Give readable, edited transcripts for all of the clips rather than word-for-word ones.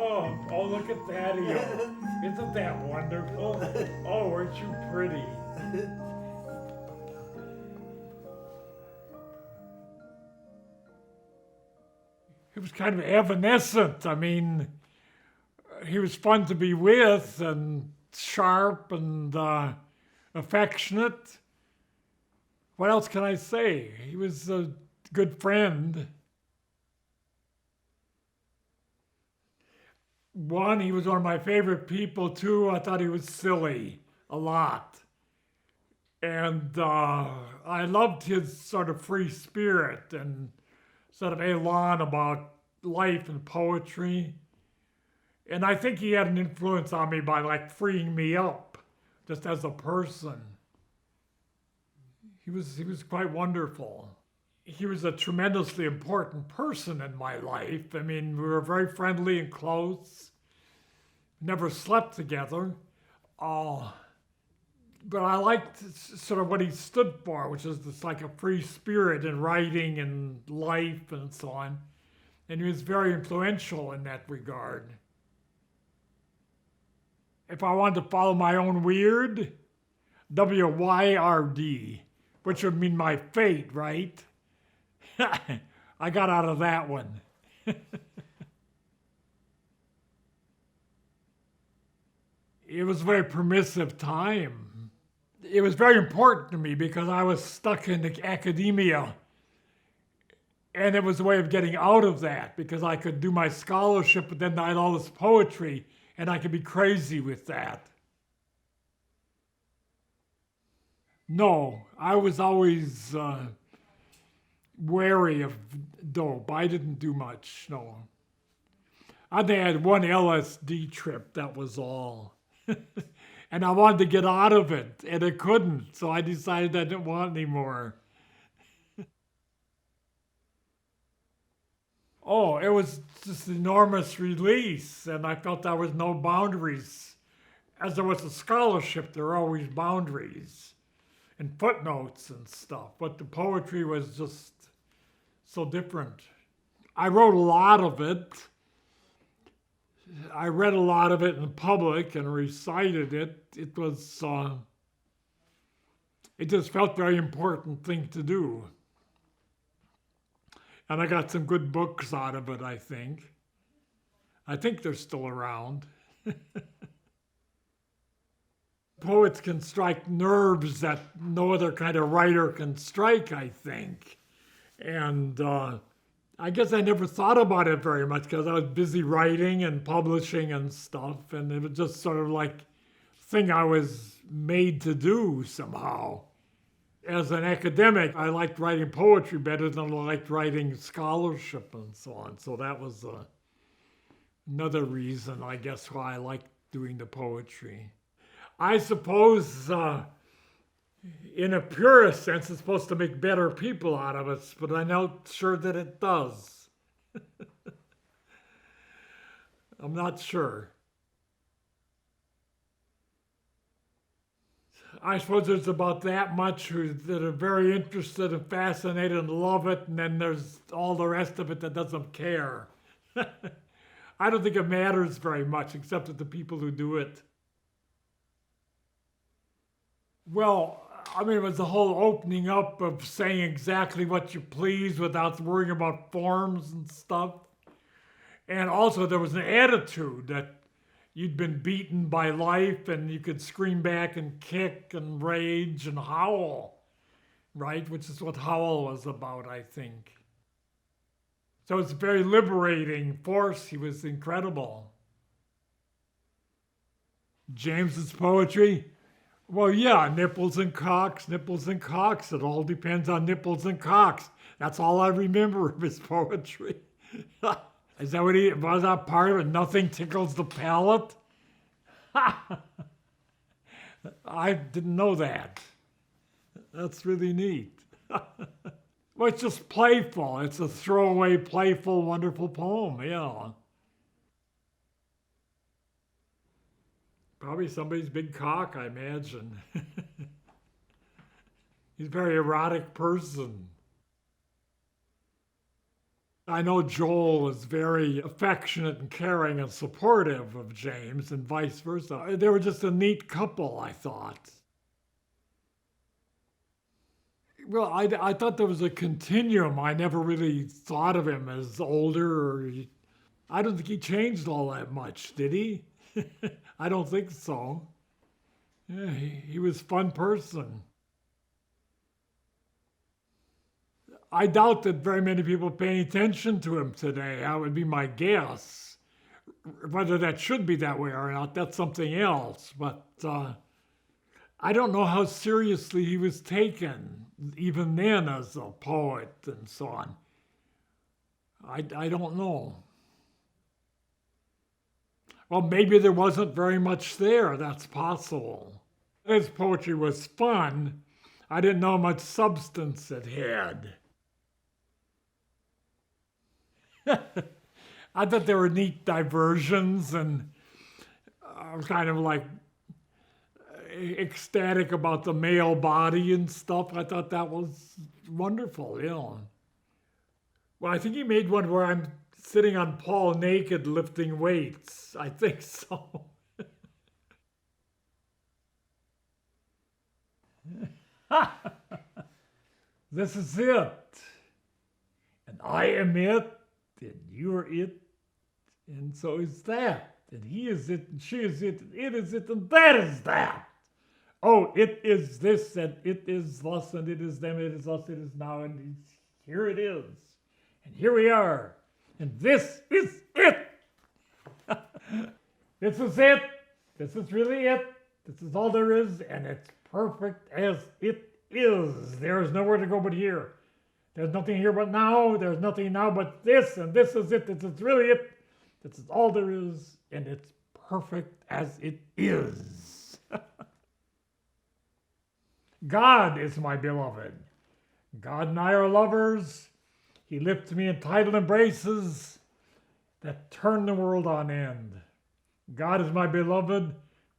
Oh, look at Thaddeus. Isn't that wonderful? Oh, aren't you pretty? He was kind of evanescent. I mean, he was fun to be with and sharp and affectionate. What else can I say? He was a good friend. One, he was one of my favorite people. Two, I thought he was silly a lot. And I loved his sort of free spirit and sort of elan about life and poetry. And I think he had an influence on me by like freeing me up just as a person. He was quite wonderful. He was a tremendously important person in my life. I mean, we were very friendly and close. Never slept together. But I liked sort of what he stood for, which is this like a free spirit in writing and life and so on. And he was very influential in that regard. If I wanted to follow my own weird, WYRD, which would mean my fate, right? I got out of that one. It was a very permissive time. It was very important to me because I was stuck in academia. And it was a way of getting out of that because I could do my scholarship, but then I had all this poetry, and I could be crazy with that. No, I was always wary of dope. I didn't do much, no. I think I had one LSD trip, that was all. And I wanted to get out of it, and I couldn't, so I decided I didn't want any more. Oh, it was just enormous release, and I felt there was no boundaries. As there was a scholarship, there were always boundaries and footnotes and stuff, but the poetry was just so different. I wrote a lot of it. I read a lot of it in public and recited it. It was, it just felt a very important thing to do. And I got some good books out of it, I think. I think they're still around. Poets can strike nerves that no other kind of writer can strike, I think. And I guess I never thought about it very much because I was busy writing and publishing and stuff. And it was just sort of like a thing I was made to do somehow. As an academic, I liked writing poetry better than I liked writing scholarship and so on. So that was another reason, I guess, why I liked doing the poetry. I suppose, in a purest sense, it's supposed to make better people out of us, but I'm not sure that it does. I'm not sure. I suppose there's about that much that are very interested and fascinated and love it, and then there's all the rest of it that doesn't care. I don't think it matters very much, except to the people who do it. Well, I mean, it was the whole opening up of saying exactly what you please without worrying about forms and stuff. And also, there was an attitude that you'd been beaten by life and you could scream back and kick and rage and howl, right? Which is what Howl was about, I think. So it's a very liberating force. He was incredible. James's poetry? Well, yeah, nipples and cocks, nipples and cocks. It all depends on nipples and cocks. That's all I remember of his poetry. Is that what was that part of it? Nothing tickles the palate? I didn't know that. That's really neat. Well, it's just playful. It's a throwaway, playful, wonderful poem, yeah. Probably somebody's big cock, I imagine. He's a very erotic person. I know Joel is very affectionate and caring and supportive of James and vice versa. They were just a neat couple, I thought. Well, I thought there was a continuum. I never really thought of him as older. I don't think he changed all that much, did he? I don't think so. Yeah, he was a fun person. I doubt that very many people pay attention to him today. That would be my guess. Whether that should be that way or not, that's something else. But I don't know how seriously he was taken, even then, as a poet and so on. I don't know. Well, maybe there wasn't very much there. That's possible. His poetry was fun. I didn't know how much substance it had. I thought there were neat diversions, and I was kind of like ecstatic about the male body and stuff. I thought that was wonderful, you know. Well, I think he made one where I'm sitting on Paul naked lifting weights. I think so. This is it. And I am it, and you are it, and so is that. And he is it, and she is it, and it is it, and that is that. Oh, it is this, and it is thus, and it is them, it is us, it is now, and here it is. And here we are. And this is it. This is it. This is really it. This is all there is, and it's perfect as it is. There is nowhere to go but here. There's nothing here but now. There's nothing now but this, and this is it. This is really it. This is all there is, and it's perfect as it is. God is my beloved. God and I are lovers. He lifts me in tidal embraces that turn the world on end. God is my beloved,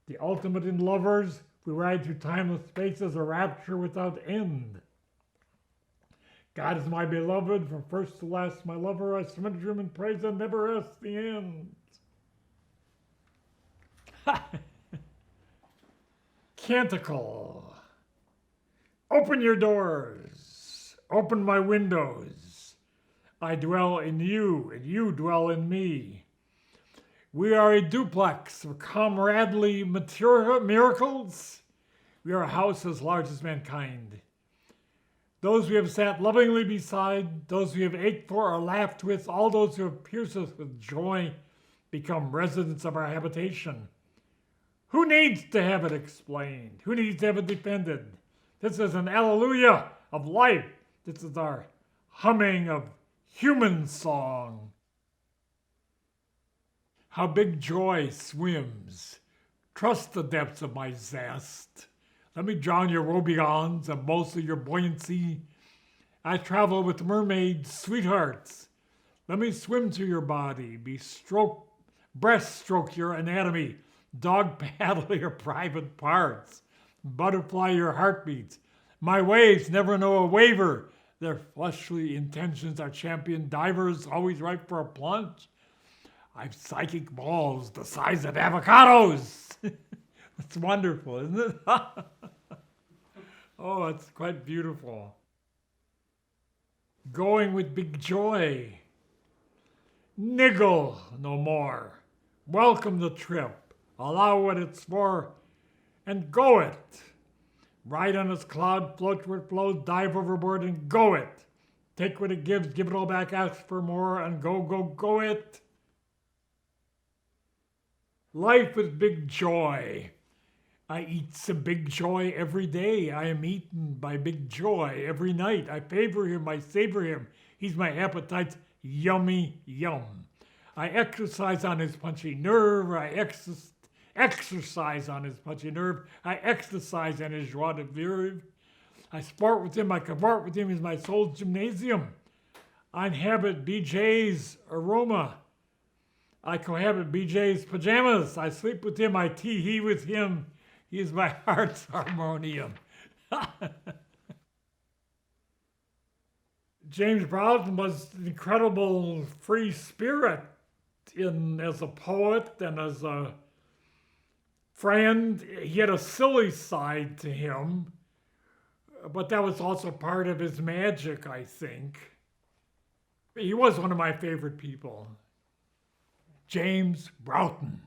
the ultimate in lovers. We ride through timeless spaces, a rapture without end. God is my beloved, from first to last, my lover. I surrender to him in praise and never ask the end. Canticle. Open your doors. Open my windows. I dwell in you, and you dwell in me. We are a duplex of comradely miracles. We are a house as large as mankind. Those we have sat lovingly beside, those we have ached for or laughed with, all those who have pierced us with joy become residents of our habitation. Who needs to have it explained? Who needs to have it defended? This is an alleluia of life. This is our humming of human song. How big joy swims. Trust the depths of my zest. Let me drown your woebegones and most of your buoyancy. I travel with mermaids, sweethearts. Let me swim through your body, breaststroke your anatomy, dog paddle your private parts, butterfly your heartbeats. My waves never know a waver. Their fleshly intentions are champion divers, always ripe for a plunge. I've psychic balls the size of avocados. It's wonderful, isn't it? Oh, it's quite beautiful. Going with big joy. Niggle no more. Welcome the trip. Allow what it's for, and go it. Ride on its cloud, float where it flows, dive overboard and go it. Take what it gives, give it all back, ask for more, and go it. Life with big joy. I eat some big joy every day. I am eaten by big joy every night. I favor him, I savor him. He's my appetite's yummy yum. I exercise on his punchy nerve. I exercise on his punchy nerve. I exercise on his joie de vivre. I sport with him. I cavort with him. He's my soul's gymnasium. I inhabit BJ's aroma. I cohabit BJ's pajamas. I sleep with him. I tee-hee with him. He is my heart's harmonium. James Broughton was an incredible free spirit in as a poet and as a friend. He had a silly side to him, but that was also part of his magic, I think. He was one of my favorite people. James Broughton.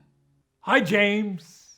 Hi, James.